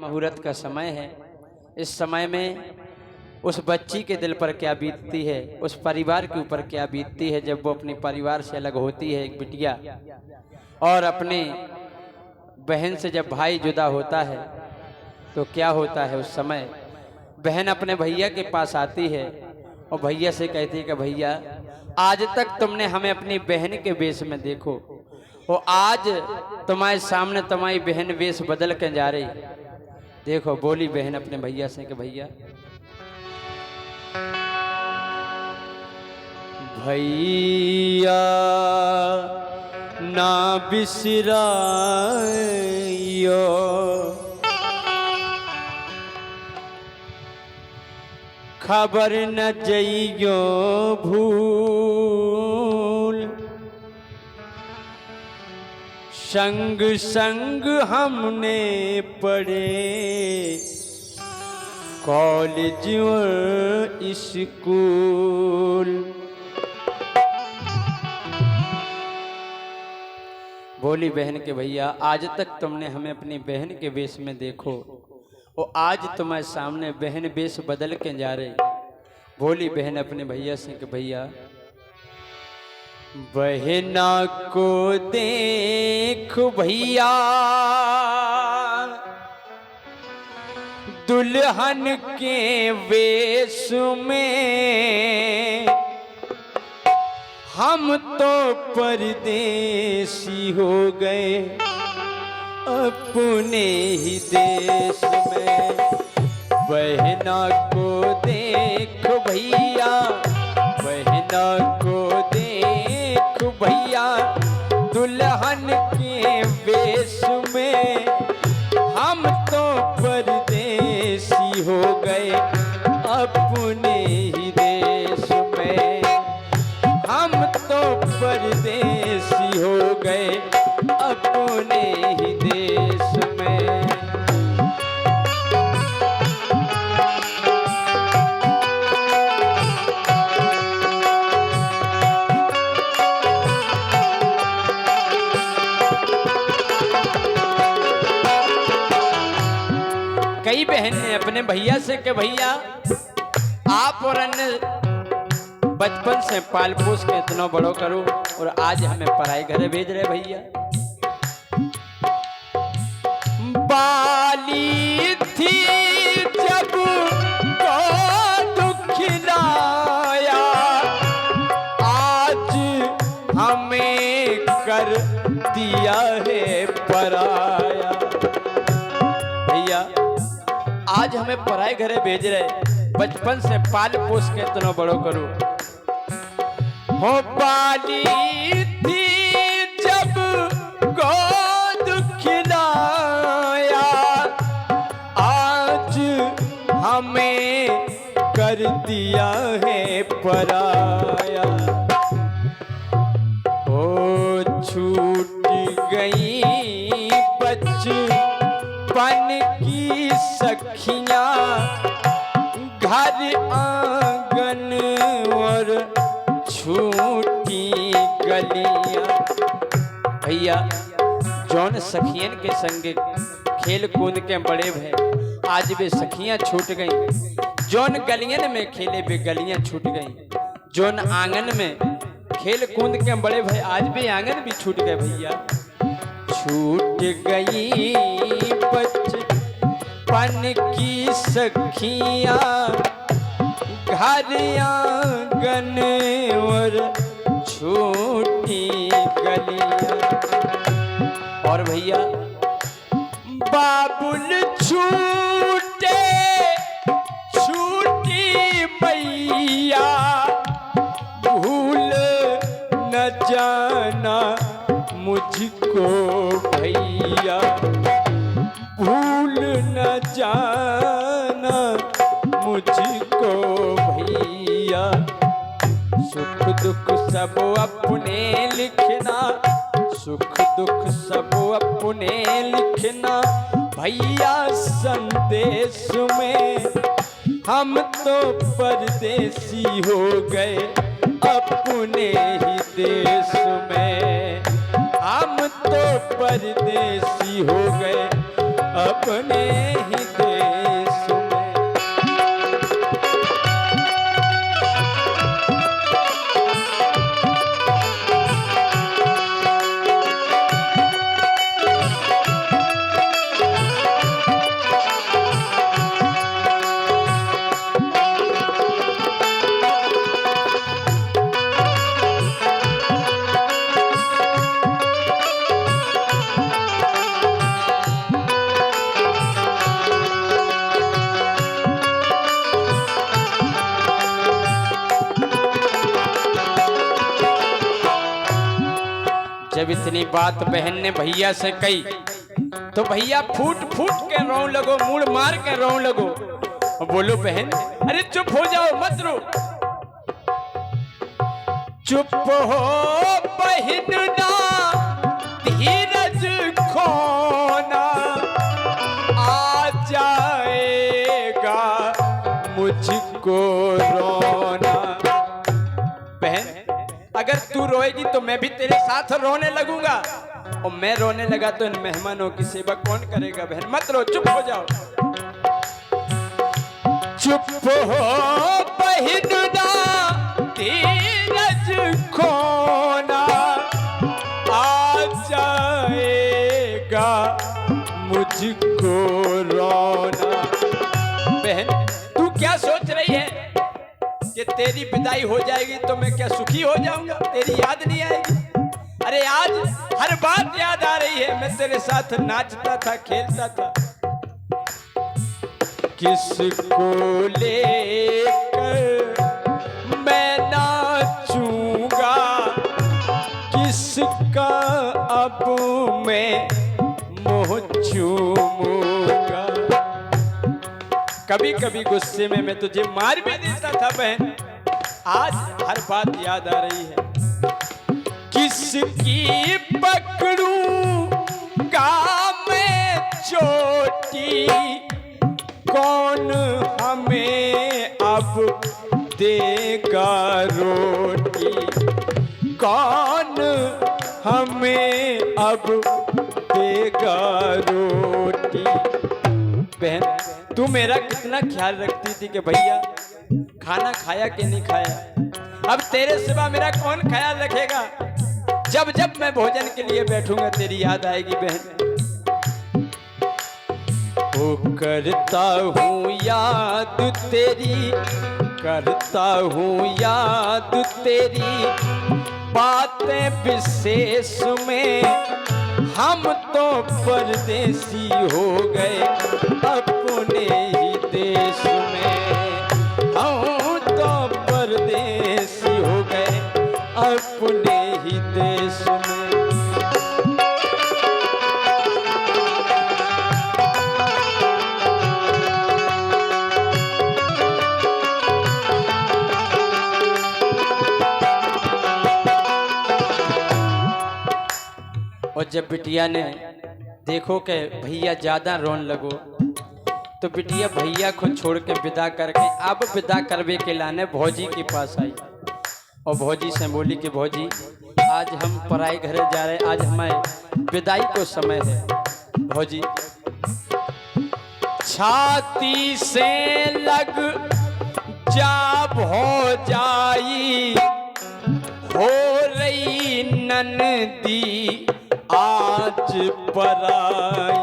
मुहूर्त का समय है। इस समय में उस बच्ची के दिल पर क्या बीतती है, उस परिवार के ऊपर क्या बीतती है जब वो अपने परिवार से अलग होती है एक बिटिया, और अपने बहन से जब भाई जुदा होता है तो क्या होता है। उस समय बहन अपने भैया के पास आती है और भैया से कहती है कि भैया आज तक तुमने हमें अपनी बहन के वेश में देखो, और आज तुम्हारे सामने तुम्हारी बहन वेश बदल के जा रही। देखो बोली बहन अपने भैया से कि भैया भैया ना बिसराइयो, खबर न जइयो भूल, संग संग हमने पढ़े कॉलेज और स्कूल। बोली बहन के भैया आज तक तुमने हमें अपनी बहन के वेश में देखो, और आज तुम्हारे सामने बहन वेश बदल के जा रही। बोली बहन अपने भैया से कि भैया बहना को देख भैया दुल्हन के वेश में, हम तो परदेसी हो गए अपने ही देश में। बहना को देख भैया, बहना को देख भैया दुल्हन के वेश में, हम तो परदेसी हो गए अपने ही देश में, हम तो परदेसी हो गए अपने ही देश में। कई बहन ने अपने भैया से कि भैया आप और अन्य बचपन से पाल पोस के इतना बड़ो करो, और आज हमें पराई घर भेज रहे भैया। बाली थी जब को खिलाया, आज हमें कर दिया है पराया। भैया आज हमें पराए घरे भेज रहे, बचपन से पाल पोस के इतना बड़ो करो। हो बाली थी जब गोद खिलाया, आज हमें कर दिया है पराया। ओ छूट गई बचपन की सखियां, घर आंगन और छूटी गलियां। भैया जौन सखियन के संग खेल कूद के बड़े भय, आज वे सखियां छूट गईं। जौन गलियन में खेले वे गलियां छूट गईं। जौन आंगन में खेल कूद के बड़े भय, आज भी आंगन भी छूट गए भैया। छूट गई बचपन की सखियां, घर आंगन और छोटी गलियां। और भैया बाबुल छूटे छूटी मैया, भूल न जाना मुझको भैया, भूल न जाना मुझको भैया। सुख दुख सब अपने लिखना, सुख दुख सब अपने लिखना भैया संदेश में। हम तो परदेसी हो गए अपने ही देश में, हम तो परदेसी हो गए अपने ही देश में। जब इतनी बात बहन ने भैया से कही तो भैया फूट फूट के रोने लगो, मुड़ मार के रोने लगो। बोलो बहन, अरे चुप हो जाओ, मत रो। चुप हो बहन ना धीरज खोना, आ जाएगा मुझको रोना। बहन, अगर तू रोएगी तो मैं भी तेरे साथ रोने लगूंगा, और मैं रोने लगा तो इन मेहमानों की सेवा कौन करेगा। बहन मत रो, चुप हो जाओ। चुप हो बहिना धीरज खोना, आ जाएगा मुझको रोना। बहन तू क्या सोच रही है कि तेरी विदाई हो जाएगी तो मैं क्या सुखी हो जाऊंगा, तेरी याद नहीं आएगी। अरे आज हर बात याद आ रही है, मैं तेरे साथ नाचता था, खेलता था। किसको लेकर मैं नाचूंगा, किसका अब मैं मोह चूमूंगा। कभी कभी गुस्से में मैं तुझे मार भी देता था बहन, आज हर बात याद आ रही है। किसकी पकड़ूं काम में चोटी, कौन हमें अब देगा रोटी, कौन हमें अब देगा रोटी। बहन तू मेरा कितना ख्याल रखती थी कि भैया खाना खाया कि नहीं खाया, अब तेरे सिवा मेरा कौन ख्याल रखेगा। जब जब मैं भोजन के लिए बैठूंगा तेरी याद आएगी बहन। ओ करता हूँ याद तेरी, करता हूँ याद तेरी, बातें विशेष में हम तो परदेसी हो गए अपने ही देश में। हम तो परदेसी हो गए अपने ही देश में। और जब बिटिया ने देखो कि भैया ज्यादा रोन लगो, तो बिटिया भैया को छोड़ के विदा करके अब विदा करवे के लाने भौजी के पास आई, और भौजी से बोली कि भौजी आज हम पराई घर जा रहे, आज हमारे विदाई को समय है। भौजी छाती से लग जा भौजाई, हो रही ननदी आज पराई।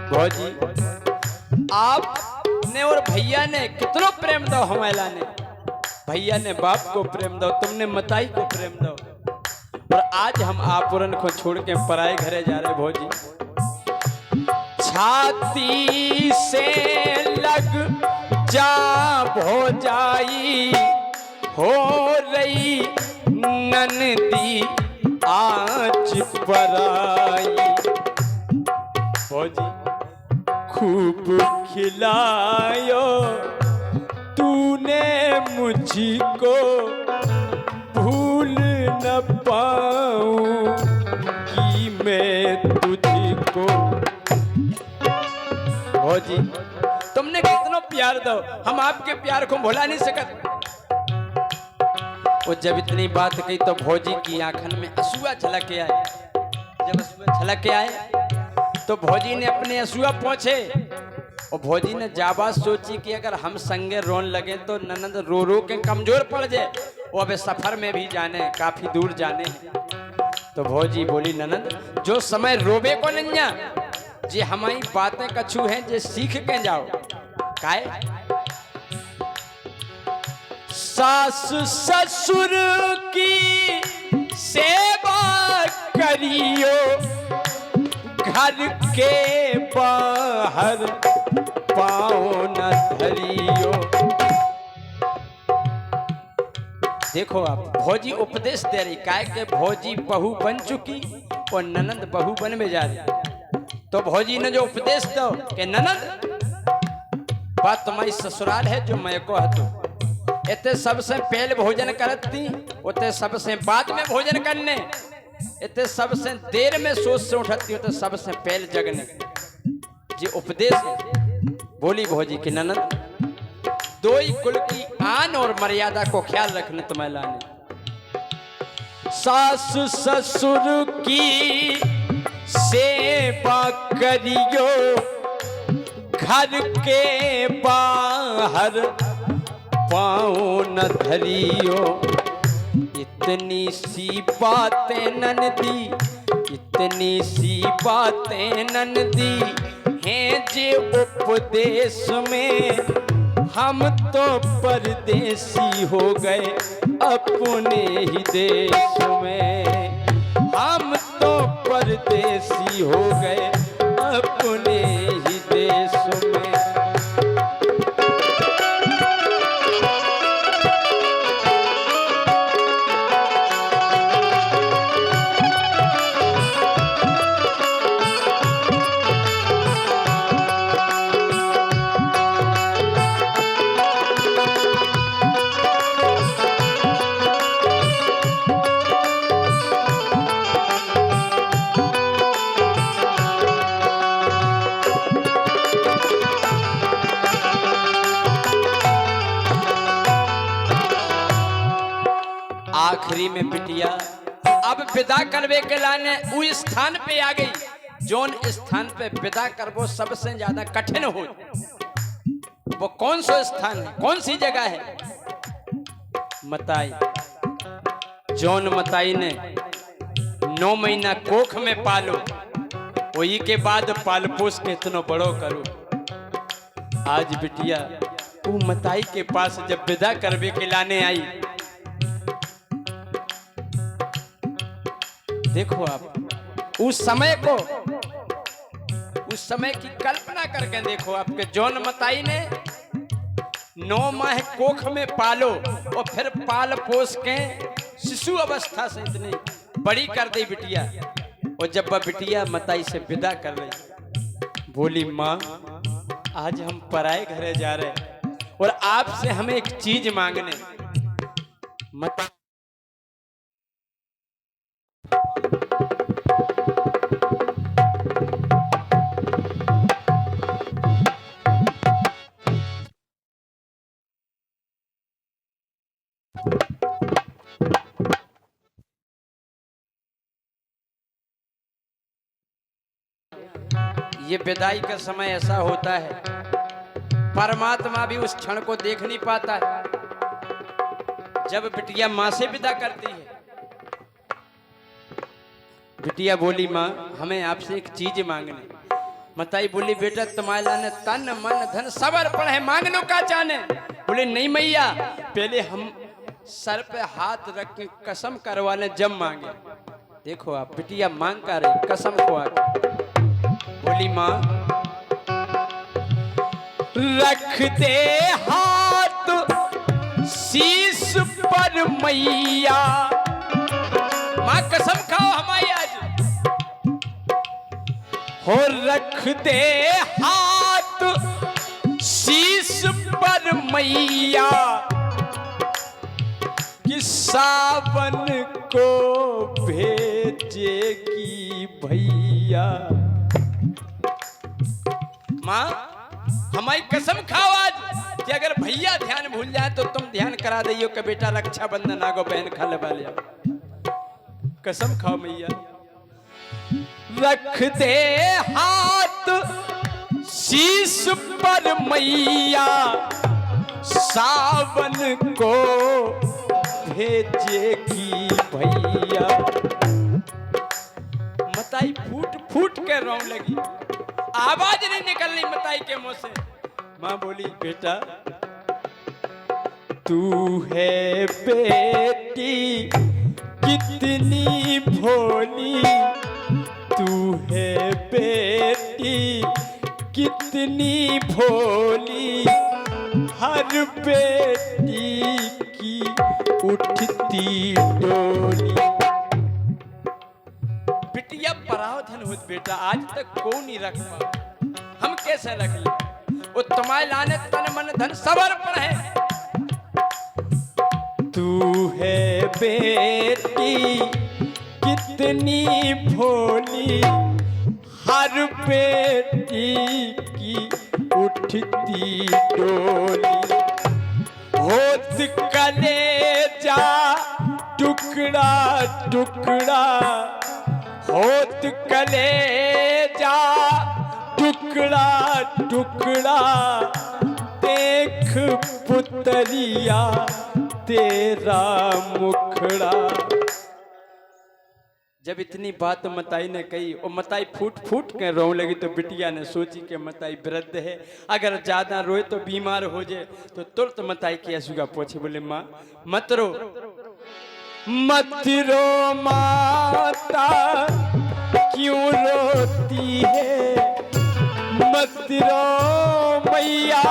भौजी आपने और भैया ने कितना प्रेम दो हमारा ने, भैया ने बाप को प्रेम दो, तुमने मताई को प्रेम दो, और आज हम आपुरन को छोड़ के पराए घरे जा रहे। भौजी छाती से लग जा भौजाई, हो रही ननदी आज पराई। भौजी खूब खिलायो तूने मुझको, भूल न पाऊं कि मैं तुझको। भौजी तुमने कितना प्यार दो, हम आपके प्यार को भुला नहीं सकते। वो जब इतनी बात कही तो भौजी की आंखन में असूआ छलक के आए। जब असूआ छलक के आए तो भौजी ने अपने हसुआ पहुंचे और भौजी ने जाबाज सोची कि अगर हम संगे रोन लगे तो ननद रो रो के कमजोर पड़ जाए, वो अब सफर में भी जाने काफी दूर जाने। तो भौजी बोली ननद जो समय रोबे को नन्या जे हमारी बातें कछु हैं जे सीख के जाओ। काहे सास ससुर की सेवा करियो, घर के बाहर पाँव न धरियो। देखो आप भौजी उपदेश दे रही, काय के भौजी बहू बन चुकी और ननद बहू बन में जा रही। तो भौजी ने जो उपदेश दो कि ननद बात तुम्हारी ससुराल है जो मैं को हतो, इतने सबसे पहले भोजन करती उतने सबसे बाद में भोजन करने, इतने सबसे देर में सोच से उठती उतने सबसे पहले जगने। जी उपदेश बोली भौजी की ननद दो ही कुल की आन और मर्यादा को ख्याल रखने तुम्हें लाने। सास ससुर की सेवा करियो, घर के बाहर पाँव न धरियो। इतनी सी बातें ननदी, इतनी सी बातें ननदी हैं जे उपदेश में हम तो परदेसी हो गए अपने ही देश में। हम तो परदेसी हो गए अपने ही देश में। आखिरी में बिटिया अब विदा करवे के लाने उस स्थान पे आ गई जोन स्थान पे विदा करवो सबसे ज्यादा कठिन हो। वो कौन सा स्थान है, कौन सी जगह है? मताई। जोन मताई ने 9 महीना कोख में पालो, वही के बाद पाल पोस के इतना बड़ो करो। आज बिटिया वो मताई के पास जब विदा करवे के लाने आई, देखो आप उस समय को, उस समय की कल्पना करके देखो आपके जौन मताई ने 9 माह कोख में पालो और फिर पाल पोस के शिशु अवस्था से इतनी बड़ी कर दी बिटिया। और जब वह बिटिया मताई से विदा कर रही, बोली माँ आज हम पराए घरे जा रहे और आपसे हमें एक चीज मांगने। मताई ये विदाई का समय ऐसा होता है, परमात्मा भी उस क्षण को देख नहीं पाता है जब बिटिया माँ से विदा करती है। बिटिया बोली माँ हमें आपसे एक चीज मांगनी। मताई बोली बेटा तुम्हारे लाने तन मन धन सब अर्पण है, मांग लो का चाहने। बोले नहीं मैया पहले हम सर पे हाथ रख के कसम करवा लें जब मांगे। देखो आप बिटिया मांग कर रही कसम को आके। बोली माँ रख दे हाथ शीश पर मैया। माँ कसम खाओ हमारी आज। हो रख दे हाथ शीश पर मैया कि सावन को भेजेगी भैया। माँ हमारी कसम खाओ आज कि अगर भैया ध्यान भूल जाए तो तुम ध्यान करा दियो कि बेटा रक्षाबंधन आगो बहन खा ले वाले। कसम खाओ मैया। रख दे हाथ शीश पर मैया, सावन को भेजेगी भैया। मताई फूट फूट के रोने लगी, आवाज नहीं निकलनी मताई के मुंह से। माँ बोली बेटा तू है बेटी कितनी भोली, तू है बेटी कितनी भोली, हर बेटी की उठती डोली। बिटिया परावधन होत बेटा, आज तक को नहीं रख पा, हम कैसे रख ले? वो तुम्हारे लाने तन मन धन सबर पर है। तू है बेटी कितनी भोली, हर बेटी की उठती डोली। होत कलेजा टुकड़ा टुकड़ा, होत कलेजा टुकड़ा टुकड़ा, देख पुतरिया तेरा मुखड़ा। जब इतनी बात मताई ने कही और मताई फूट फूट के रोने लगी, तो बिटिया ने सोची कि मताई वृद्ध है, अगर ज्यादा रोए तो बीमार हो जाए। तो तुरंत मताई की आंसू पोछे, बोले माँ मत रो, मत रो माता क्यों रोती है, मत रो मैया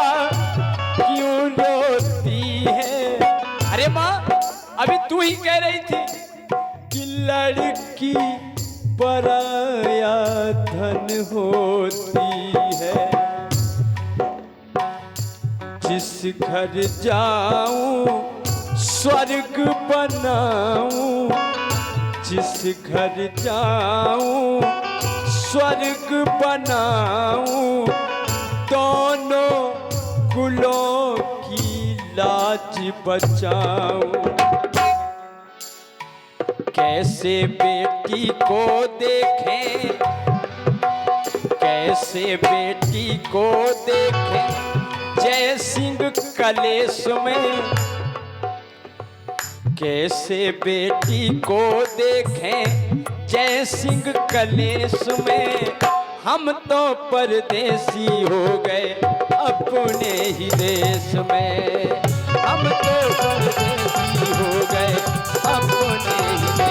क्यों रोती है। अरे माँ अभी तू ही कह रही थी कि लड़की पराया धन होती है, जिस घर जाऊं स्वर्ग बनाऊं, जिस घर जाऊं स्वर्ग बनाऊं, दोनों कुलों की लाज बचाऊं। कैसे बेटी को देखें, कैसे बेटी को देखें जय सिंह कलेश में, कैसे बेटी को देखें जय सिंह कलेश में। हम तो परदेसी हो गए अपने ही देश में, हम तो परदेसी हो गए अपने ही